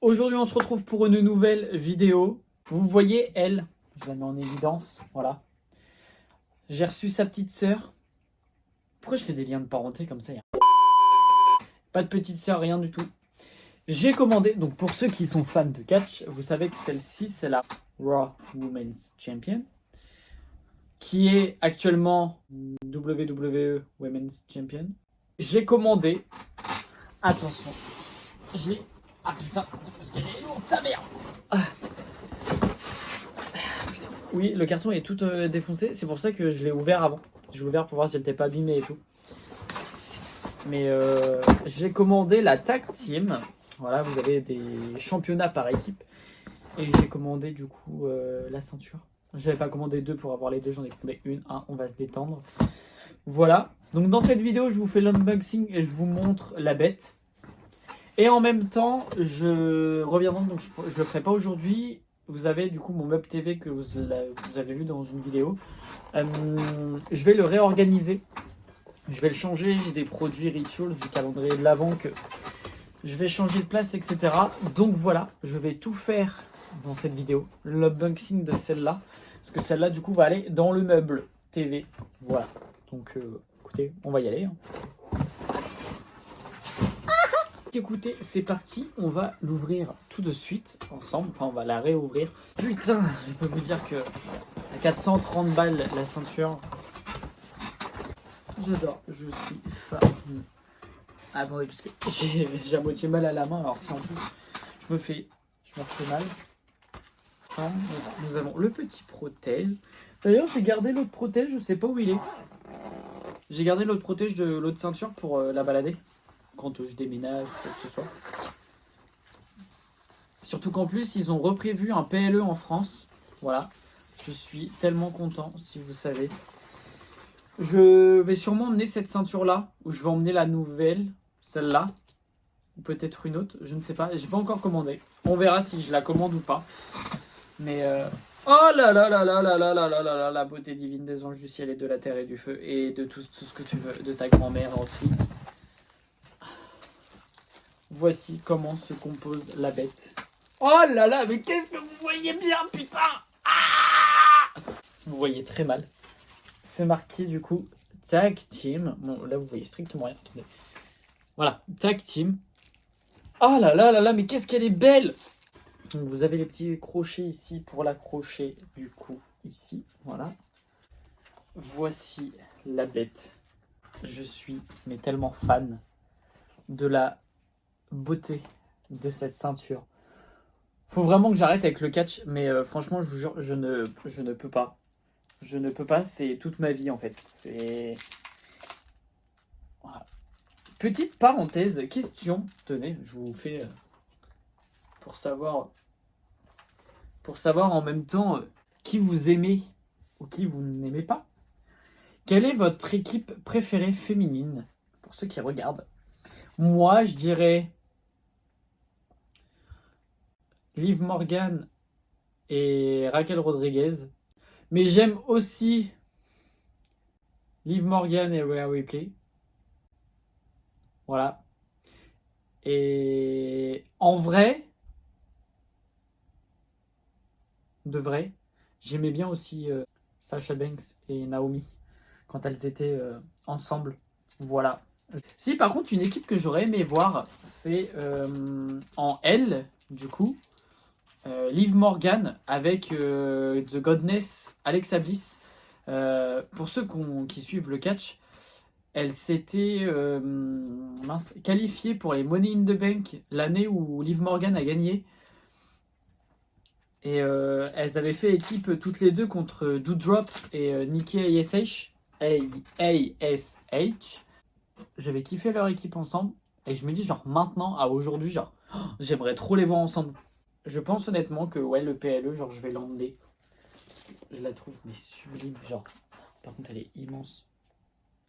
Aujourd'hui, on se retrouve pour une nouvelle vidéo. Vous voyez, elle, je la mets en évidence, voilà. J'ai reçu sa petite sœur. Pourquoi je fais des liens de parenté comme ça? Pas de petite sœur, rien du tout. J'ai commandé, donc pour ceux qui sont fans de catch, vous savez que celle-ci, c'est la Raw Women's Champion, qui est actuellement WWE Women's Champion. J'ai commandé, attention, je l'ai... Ah putain, parce qu'elle est lourde, sa mère. Oui, le carton est tout défoncé, c'est pour ça que je l'ai ouvert avant. Je l'ai ouvert pour voir si elle n'était pas abîmée et tout. Mais j'ai commandé la Tag Team. Voilà, vous avez des championnats par équipe. Et j'ai commandé du coup la ceinture. J'avais pas commandé deux pour avoir les deux, j'en ai commandé une. On va se détendre. Voilà. Donc dans cette vidéo, je vous fais l'unboxing et je vous montre la bête. Et en même temps, je reviendrai, donc je le ferai pas aujourd'hui. Vous avez du coup mon Meuble TV que vous avez vu dans une vidéo. Je vais le réorganiser. Je vais le changer. J'ai des produits rituals du calendrier de l'Avent que je vais changer de place, etc. Donc voilà, je vais tout faire dans cette vidéo. L'unboxing de celle-là. Parce que celle-là, du coup, va aller dans le Meuble TV. Voilà. Donc écoutez, on va y aller. Écoutez, c'est parti, on va l'ouvrir tout de suite ensemble, enfin on va la réouvrir. Putain, je peux vous dire que à 430 balles la ceinture, j'adore, je suis fan. Attendez, parce que j'ai à moitié mal à la main, alors si en plus je me refais mal. Enfin, nous avons le petit protège. D'ailleurs j'ai gardé l'autre protège, je sais pas où il est. J'ai gardé l'autre protège de l'autre ceinture pour la balader. Quand je déménage, quoi que ce soit. Surtout qu'en plus, ils ont reprévu un PLE en France. Voilà. Je suis tellement content, si vous savez. Je vais sûrement emmener cette ceinture-là, ou je vais emmener la nouvelle, celle-là, ou peut-être une autre, je ne sais pas. J'ai pas encore commandé. On verra si je la commande ou pas. Mais oh là là là là là là là là là là, la beauté divine des anges du ciel et de la terre et du feu, et de tout ce que tu veux, de ta grand-mère aussi. Voici comment se compose la bête. Oh là là, mais qu'est-ce que vous voyez bien, putain! Vous voyez très mal. C'est marqué du coup Tag Team. Bon, là vous voyez strictement rien. Attendez. Voilà, Tag Team. Oh là là là là, mais qu'est-ce qu'elle est belle! Donc, vous avez les petits crochets ici pour l'accrocher du coup ici. Voilà. Voici la bête. Je suis mais tellement fan de la beauté de cette ceinture. Faut vraiment que j'arrête avec le catch, mais franchement, je vous jure, je ne peux pas. Je ne peux pas, c'est toute ma vie en fait. C'est... Voilà. Petite parenthèse, question. Tenez, je vous fais pour savoir en même temps qui vous aimez ou qui vous n'aimez pas. Quelle est votre équipe préférée féminine pour ceux qui regardent? Moi, je dirais Liv Morgan et Raquel Rodriguez. Mais j'aime aussi Liv Morgan et Rhea Ripley. Voilà. Et en vrai, de vrai, j'aimais bien aussi Sasha Banks et Naomi quand elles étaient ensemble. Voilà. Si par contre une équipe que j'aurais aimé voir, c'est en L du coup, Liv Morgan avec The Godness Alexa Bliss. Pour ceux qui suivent le catch, elle s'était qualifiée pour les Money in the Bank l'année où Liv Morgan a gagné. Et elles avaient fait équipe toutes les deux contre Doudrop et Nikki ASH. J'avais kiffé leur équipe ensemble. Et je me dis, genre, maintenant, à aujourd'hui, genre, j'aimerais trop les voir ensemble. Je pense honnêtement que, ouais, le PLE, genre, je vais l'emmener. Parce que je la trouve, mais sublime. Genre, par contre, elle est immense.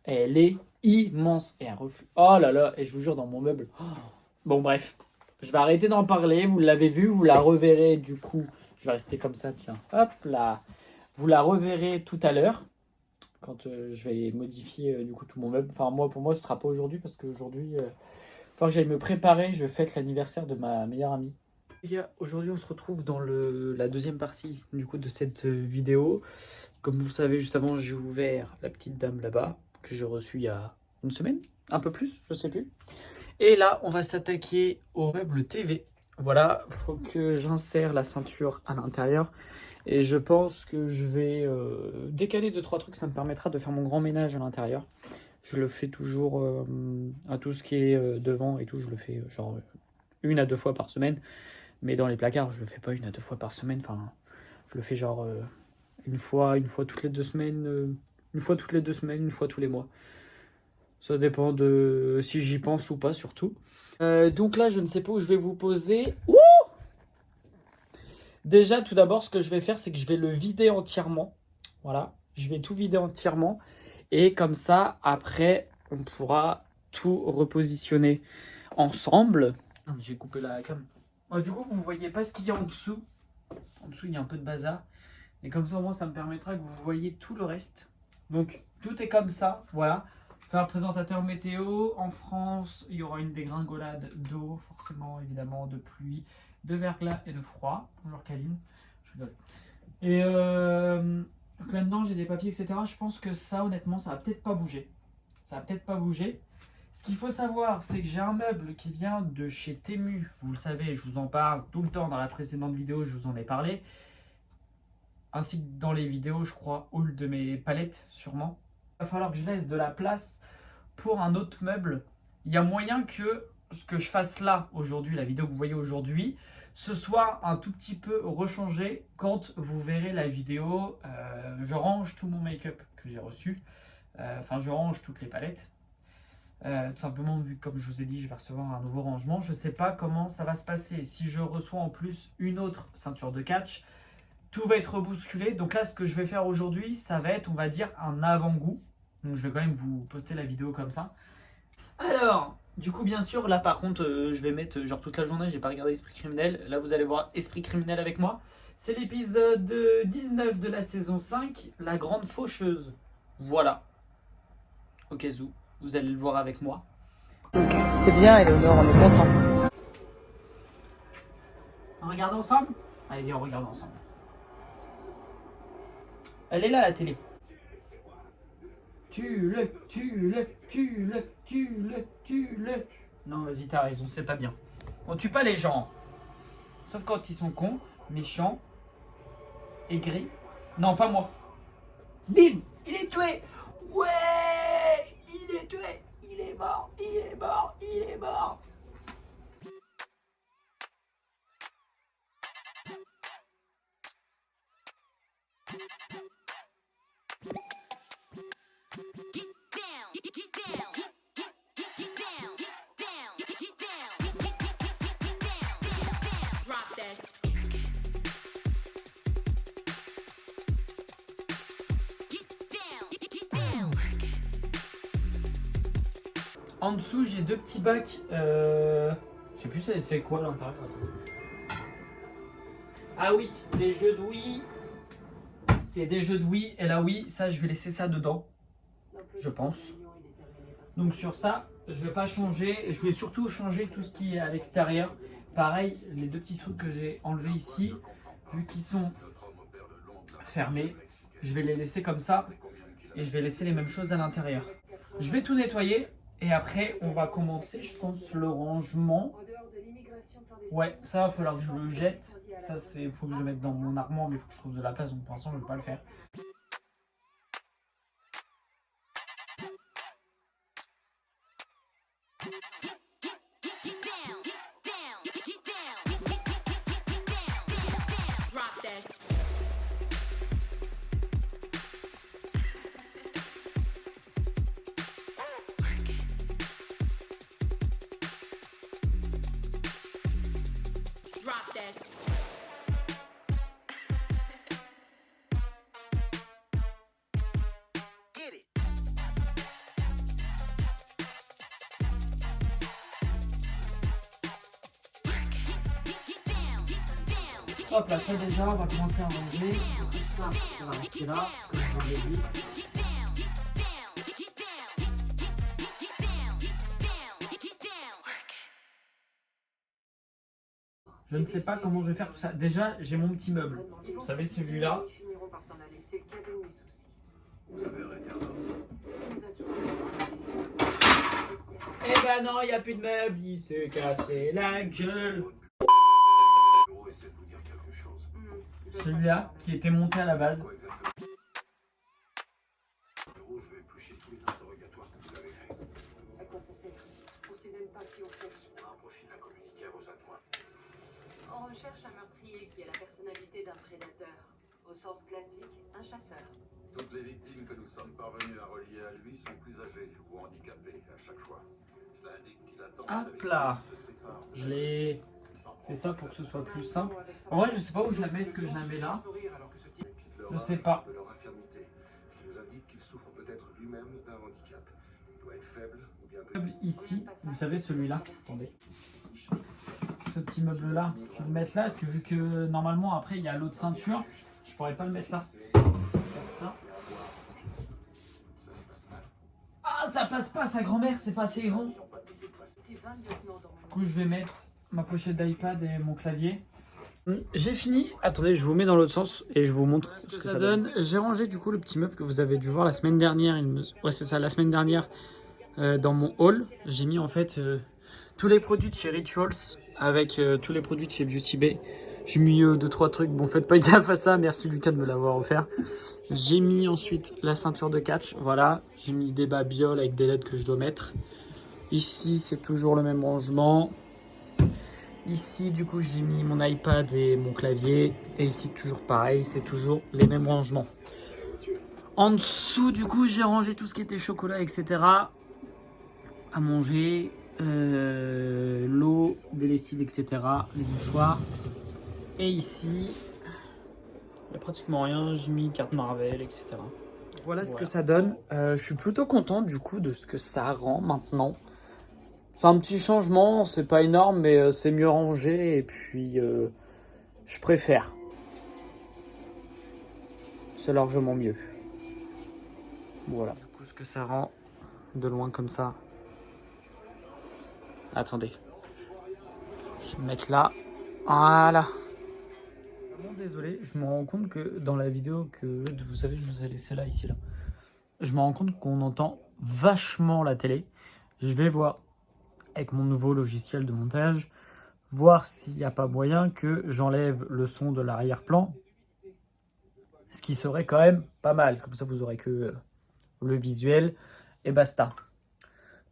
Elle est immense. Et elle reflète. Oh là là, et je vous jure, dans mon meuble. Bon, bref. Je vais arrêter d'en parler. Vous l'avez vu, vous la reverrez du coup. Je vais rester comme ça, tiens. Hop là. Vous la reverrez tout à l'heure. Quand je vais modifier du coup tout mon meuble. Enfin, moi, pour moi, ce sera pas aujourd'hui. Parce qu'aujourd'hui, il faut que j'aille me préparer. Je fête l'anniversaire de ma meilleure amie. Les gars, aujourd'hui on se retrouve dans la deuxième partie du coup de cette vidéo. Comme vous le savez, juste avant j'ai ouvert la petite dame là-bas que j'ai reçue il y a une semaine, un peu plus, je sais plus. Et là on va s'attaquer au meuble TV. Voilà, faut que j'insère la ceinture à l'intérieur. Et je pense que je vais décaler 2-3 trucs, ça me permettra de faire mon grand ménage à l'intérieur. Je le fais toujours à tout ce qui est devant et tout, je le fais genre 1 à 2 fois par semaine. Mais dans les placards, je le fais pas 1 à 2 fois par semaine. Enfin, je le fais genre une fois toutes les 2 semaines, une fois toutes les 2 semaines, une fois tous les mois. Ça dépend de si j'y pense ou pas surtout. Donc là, je ne sais pas où je vais vous poser. Ouh! Déjà, tout d'abord, ce que je vais faire, c'est que je vais le vider entièrement. Voilà, je vais tout vider entièrement. Et comme ça, après, on pourra tout repositionner ensemble. J'ai coupé la cam. Du coup, vous ne voyez pas ce qu'il y a en dessous. En dessous, il y a un peu de bazar. Et comme ça, au moins, ça me permettra que vous voyez tout le reste. Donc, tout est comme ça. Voilà. Faire un présentateur météo. En France, il y aura une dégringolade d'eau, forcément, évidemment, de pluie, de verglas et de froid. Bonjour Kaline. Je rigole. Et donc là-dedans, j'ai des papiers, etc. Je pense que ça, honnêtement, ça va peut-être pas bouger. Ça va peut-être pas bouger. Ce qu'il faut savoir, c'est que j'ai un meuble qui vient de chez Temu. Vous le savez, je vous en parle tout le temps dans la précédente vidéo, je vous en ai parlé. Ainsi que dans les vidéos, je crois, haul de mes palettes, sûrement. Il va falloir que je laisse de la place pour un autre meuble. Il y a moyen que ce que je fasse là, aujourd'hui, la vidéo que vous voyez aujourd'hui, ce soit un tout petit peu rechangé quand vous verrez la vidéo. Je range tout mon make-up que j'ai reçu. Enfin, je range toutes les palettes. Tout simplement, vu que comme je vous ai dit, je vais recevoir un nouveau rangement. Je ne sais pas comment ça va se passer. Si je reçois en plus une autre ceinture de catch, tout va être bousculé. Donc là, ce que je vais faire aujourd'hui, ça va être, on va dire, un avant-goût. Donc je vais quand même vous poster la vidéo comme ça. Alors, du coup, bien sûr, là par contre, je vais mettre genre toute la journée, j'ai pas regardé Esprit Criminel. Là, vous allez voir Esprit Criminel avec moi. C'est l'épisode 19 de la saison 5, La Grande Faucheuse. Voilà. Au cas où, vous allez le voir avec moi. C'est bien, Eleonore, on est content. On regarde ensemble? Allez, viens, on regarde ensemble. Elle est là, la télé. Tue-le. Non, vas-y, t'as raison, c'est pas bien. On tue pas les gens. Sauf quand ils sont cons, méchants, aigris. Non, pas moi. Bim! Il est tué! Ouais! Il est tué! Il est mort! Il est mort! Il est mort! En dessous, j'ai 2 petits bacs. Je sais plus c'est quoi à l'intérieur. Ah oui, les jeux de Wii. C'est des jeux de Wii. Et la Wii, ça, je vais laisser ça dedans. Je pense. Donc sur ça, je vais pas changer. Je vais surtout changer tout ce qui est à l'extérieur. Pareil, les 2 petits trucs que j'ai enlevés ici, vu qu'ils sont fermés, je vais les laisser comme ça. Et je vais laisser les mêmes choses à l'intérieur. Je vais tout nettoyer. Et après, on va commencer, je pense, le rangement. Ouais, ça va falloir que je le jette. Ça, c'est, faut que je le mette dans mon armoire, mais il faut que je trouve de la place. Donc pour l'instant, je ne vais pas le faire. Hop là, ça déjà, on va commencer à ranger. Tout ça, ça va rester là, comme je vous l'ai dit. Je ne sais pas comment je vais faire tout ça. Déjà, j'ai mon petit meuble. Vous savez, celui-là. Eh ben non, il n'y a plus de meuble. Il s'est cassé la gueule. Celui-là, qui était monté à la base. On recherche un meurtrier qui a la personnalité d'un prédateur. Au sens classique, un chasseur. Toutes les victimes que nous sommes parvenus à relier à lui sont plus âgées ou handicapées à chaque fois. Cela indique qu'il attend Hop là. Je l'ai fait ça pour que ce soit plus simple. En vrai, je sais pas où je la mets. Est-ce que je la mets là? Je sais pas. De leur infirmité, qui nous indique qu'il souffre peut-être lui-même d'un handicap. Il doit être faible ou bien Ici, vous savez, celui-là. Attendez. Ce petit meuble là, je vais le mettre là parce que vu que normalement après il y a l'autre ceinture, je pourrais pas le mettre là. Ça. Ah, ça passe pas, sa grand-mère, c'est pas assez grand. Du coup, je vais mettre ma pochette d'iPad et mon clavier. J'ai fini. Attendez, je vous mets dans l'autre sens et je vous montre ce que ça donne. J'ai rangé du coup le petit meuble que vous avez dû voir la semaine dernière. Ouais, c'est ça, la semaine dernière dans mon hall. J'ai mis en fait tous les produits de chez Rituals avec tous les produits de chez Beauty Bay. J'ai mis 2-3 trucs. Bon, faites pas gaffe à ça. Merci Lucas de me l'avoir offert. J'ai mis ensuite la ceinture de catch. Voilà. J'ai mis des babioles avec des LED que je dois mettre. Ici, c'est toujours le même rangement. Ici, du coup, j'ai mis mon iPad et mon clavier. Et ici, toujours pareil. C'est toujours les mêmes rangements. En dessous, du coup, j'ai rangé tout ce qui était chocolat, etc. À manger. L'eau, des lessives, etc. Les mouchoirs. Et ici, il n'y a pratiquement rien. J'ai mis carte Marvel, etc. Voilà ce que ça donne. Je suis plutôt content du coup de ce que ça rend maintenant. C'est un petit changement, c'est pas énorme, mais c'est mieux rangé. Et puis, je préfère. C'est largement mieux. Voilà. Du coup, ce que ça rend de loin comme ça. Attendez. Je vais me mettre là. Voilà. Vraiment désolé, je me rends compte que dans la vidéo que vous savez, je vous ai laissé là, ici, là. Je me rends compte qu'on entend vachement la télé. Je vais voir avec mon nouveau logiciel de montage, voir s'il n'y a pas moyen que j'enlève le son de l'arrière-plan. Ce qui serait quand même pas mal. Comme ça, vous aurez que le visuel et basta.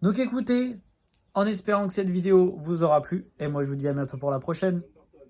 Donc écoutez, en espérant que cette vidéo vous aura plu. Et moi, je vous dis à bientôt pour la prochaine.